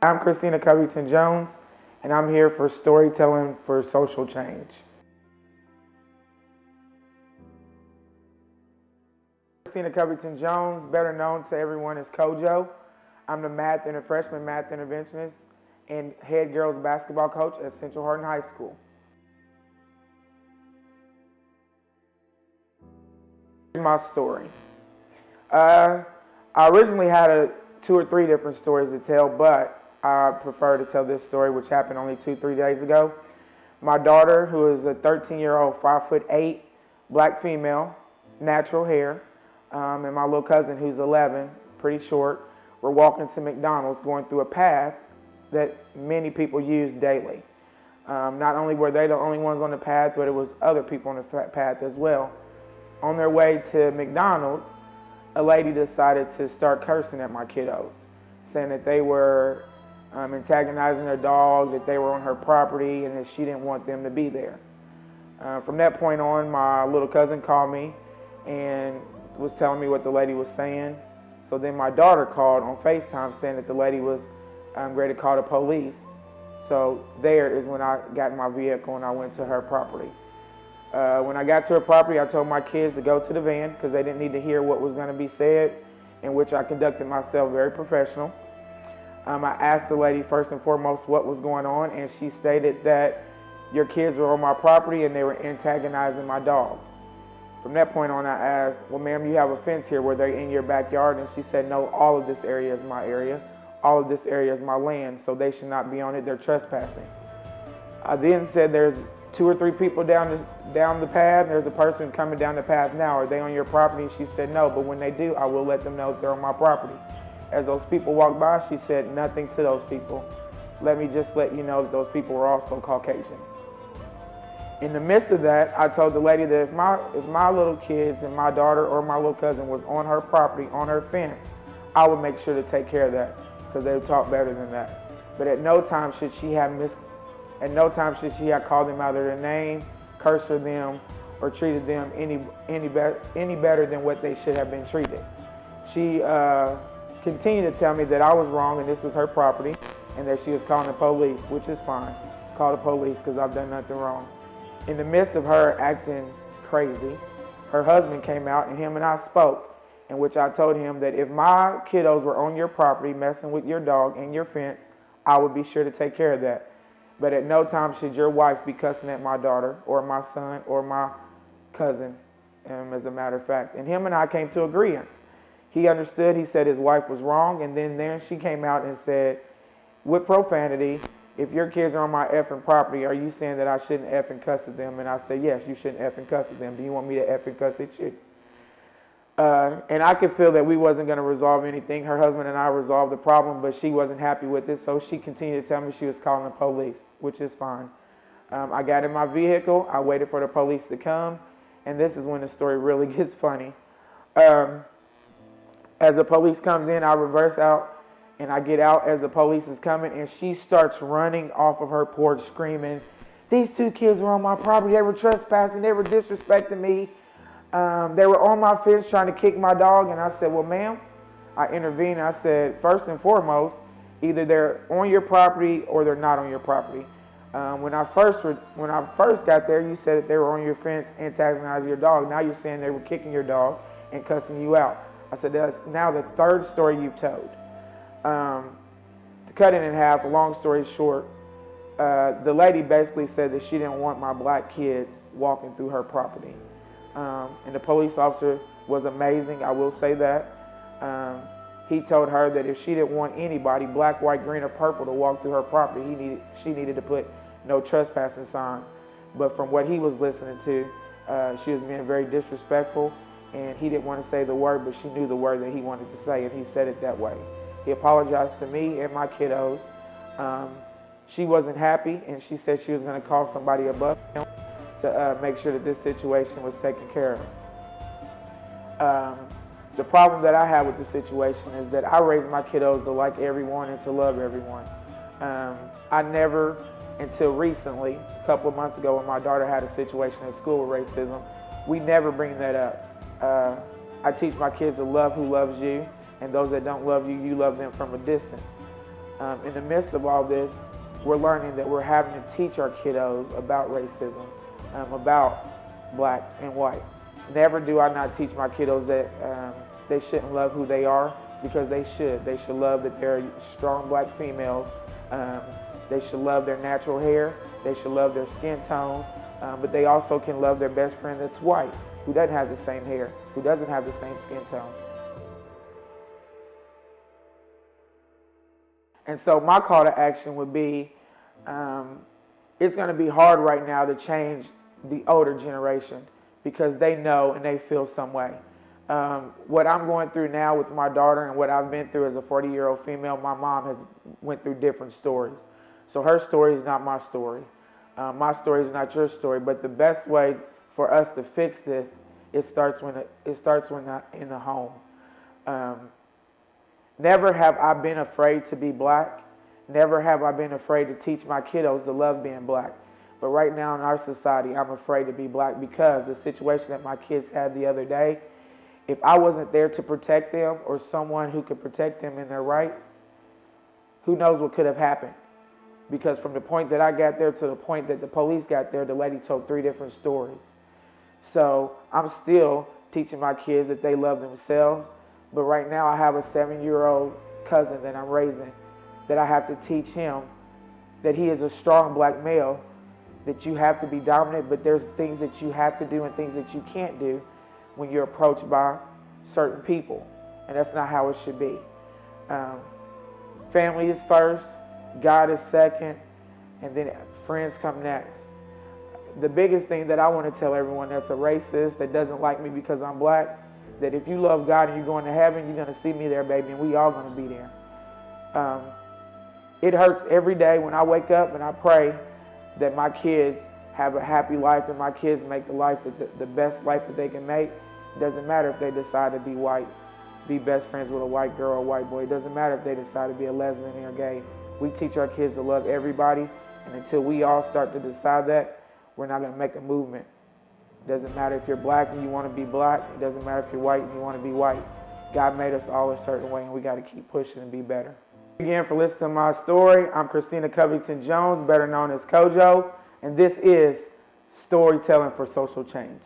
I'm Kristina Covington-Jones, and I'm here for storytelling for social change. Kristina Covington-Jones, better known to everyone as Kojo. I'm the math and a freshman math interventionist and head girls basketball coach at Central Hardin High School. Here's my story. I originally had 2 or 3 different stories to tell, but I prefer to tell this story, which happened only 2-3 days ago. My daughter, who is a 13-year-old, 5'8", black female, natural hair, and my little cousin, who's 11, pretty short, were walking to McDonald's, going through a path that many people use daily. Not only were they the only ones on the path, but it was other people on the path as well. On their way to McDonald's, a lady decided to start cursing at my kiddos, saying that they were antagonizing her dog, that they were on her property, and that she didn't want them to be there. From that point on, my little cousin called me and was telling me what the lady was saying. So then my daughter called on FaceTime saying that the lady was ready to call the police. So there is when I got in my vehicle and I went to her property. When I got to her property, I told my kids to go to the van because they didn't need to hear what was going to be said, in which I conducted myself very professional. I asked the lady first and foremost what was going on, and she stated that your kids were on my property and they were antagonizing my dog. From that point on, I asked, well, ma'am, you have a fence here. Were they in your backyard? And she said, no, all of this area is my area. All of this area is my land, so they should not be on it. They're trespassing. I then said, there's 2 or 3 people down the path. There's a person coming down the path now. Are they on your property? She said, no, but when they do, I will let them know if they're on my property. As those people walked by, she said nothing to those people. Let me just let you know that those people were also Caucasian. In the midst of that, I told the lady that if my little kids and my daughter or my little cousin was on her property, on her fence, I would make sure to take care of that because they would talk better than that. But at no time should she have called them out of their name, cursed them, or treated them any better than what they should have been treated. She continued to tell me that I was wrong and this was her property and that she was calling the police, which is fine. Call the police because I've done nothing wrong. In the midst of her acting crazy, her husband came out and him and I spoke, in which I told him that if my kiddos were on your property messing with your dog and your fence, I would be sure to take care of that. But at no time should your wife be cussing at my daughter or my son or my cousin, as a matter of fact. And him and I came to agreement. He understood. He said his wife was wrong, and then she came out and said, with profanity, if your kids are on my effing property, are you saying that I shouldn't effing cuss at them? And I said, yes, you shouldn't effing cuss at them. Do you want me to effing cuss at you? And I could feel that we wasn't going to resolve anything. Her husband and I resolved the problem, but she wasn't happy with it, so she continued to tell me she was calling the police, which is fine. I got in my vehicle. I waited for the police to come, and this is when the story really gets funny. As the police comes in, I reverse out, and I get out as the police is coming, and she starts running off of her porch screaming, these 2 kids were on my property, they were trespassing, they were disrespecting me, they were on my fence trying to kick my dog. And I said, well, ma'am, I intervened. I said, first and foremost, either they're on your property or they're not on your property. When I first got there, you said that they were on your fence antagonizing your dog. Now you're saying they were kicking your dog and cussing you out. I said, that's now the 3rd story you've told. To cut it in half, a long story short, the lady basically said that she didn't want my black kids walking through her property. And the police officer was amazing, I will say that. He told her that if she didn't want anybody, black, white, green, or purple, to walk through her property, she needed to put no trespassing signs. But from what he was listening to, she was being very disrespectful. And he didn't want to say the word, but she knew the word that he wanted to say, and he said it that way. He apologized to me and my kiddos. She wasn't happy, and she said she was going to call somebody above him to make sure that this situation was taken care of. The problem that I had with the situation is that I raised my kiddos to like everyone and to love everyone. I never, until recently, a couple of months ago when my daughter had a situation at school with racism, we never bring that up. I teach my kids to love who loves you, and those that don't love you, you love them from a distance. In the midst of all this, we're learning that we're having to teach our kiddos about racism, about black and white. Never do I not teach my kiddos that they shouldn't love who they are, because they should. They should love that they're strong black females. They should love their natural hair. They should love their skin tone. But they also can love their best friend that's white, who doesn't have the same hair, who doesn't have the same skin tone. And so my call to action would be, it's going to be hard right now to change the older generation, because they know and they feel some way. What I'm going through now with my daughter and what I've been through as a 40-year-old female, my mom has went through different stories. So her story is not my story. My story is not your story. But the best way for us to fix this, it starts when in the home. Never have I been afraid to be black. Never have I been afraid to teach my kiddos to love being black. But right now in our society, I'm afraid to be black because the situation that my kids had the other day, if I wasn't there to protect them or someone who could protect them in their rights, who knows what could have happened. Because from the point that I got there to the point that the police got there, the lady told 3 different stories. So I'm still teaching my kids that they love themselves. But right now I have a 7-year-old cousin that I'm raising that I have to teach him that he is a strong black male, that you have to be dominant, but there's things that you have to do and things that you can't do when you're approached by certain people. And that's not how it should be. Family is first, God is second, and then friends come next. The biggest thing that I want to tell everyone that's a racist, that doesn't like me because I'm black, that if you love God and you're going to heaven, you're going to see me there, baby, and we all going to be there. It hurts every day when I wake up and I pray that my kids have a happy life and my kids make the life the best life that they can make. It doesn't matter if they decide to be white, be best friends with a white girl or a white boy. It doesn't matter if they decide to be a lesbian or gay. We teach our kids to love everybody, and until we all start to decide that, we're not going to make a movement. It doesn't matter if you're black and you want to be black. It doesn't matter if you're white and you want to be white. God made us all a certain way, and we got to keep pushing and be better. Again, for listening to my story, I'm Kristina Covington-Jones, better known as Kojo, and this is Storytelling for Social Change.